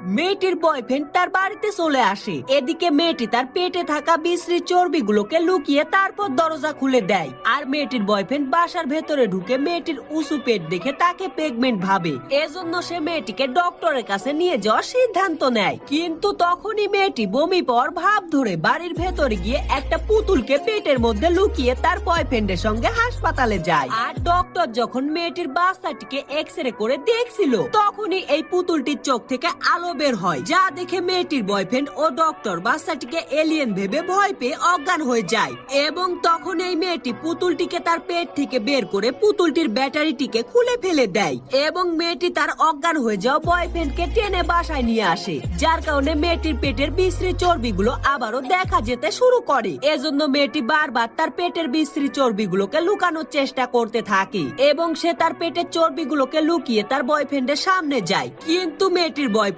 মেয়েটির বয়ফ্রেন্ড তার বাড়িতে চলে আসে। এদিকে মেয়েটি তার পেটে থাকা বিশ্রী চর্বিগুলোকে লুকিয়ে তারপর দরজা খুলে দেয়। আর মেয়েটির বয়ফ্রেন্ড বাসার ভেতরে ঢুকে মেয়েটির উঁচু পেট দেখে তাকে প্রেগনেন্ট ভাবে। এজন্য সে মেয়েটিকে ডক্টরের কাছে নিয়ে যাওয়ার সিদ্ধান্ত নেয়। কিন্তু তখনই মেয়েটি বমি পাওয়ার ভাব ধরে বাড়ির ভেতরে গিয়ে একটা পুতুলকে পেটের মধ্যে লুকিয়ে তার বয়ফ্রেন্ডের সঙ্গে হাসপাতালে যায়। আর ডক্টর যখন মেয়েটির বাচ্চাটিকে এক্সরে করে দেখছিল, তখনই এই পুতুলটির চোখ থেকে আলো বের হয়, যা দেখে মেয়েটির বয়ফ্রেন্ড ও ডক্টর বাচ্চাটিকে এলিয়েন ভেবে ভয় পেয়ে অজ্ঞান হয়ে যায়। এবং তখন এই মেয়েটি পুতুলটিকে তার পেট থেকে বের করে পুতুলটির ব্যাটারিটিকে খুলে ফেলে দেয় এবং মেয়েটি তার অজ্ঞান হয়ে যাওয়া বয়ফ্রেন্ডকে টেনে বাসায় নিয়ে আসে, যার কারণে মেয়েটির পেটের বিশ্রী চর্বিগুলো আবারও দেখা যেতে শুরু করে। এজন্য মেয়েটি বারবার তার পেটের বিশ্রী চর্বিগুলোকে লুকানোর চেষ্টা করতে থাকে এবং সে তার পেটের চর্বিগুলোকে লুকিয়ে তার বয়ফ্রেন্ডের সামনে যায়। কিন্তু মেয়েটির বয়ফ্রেন্ড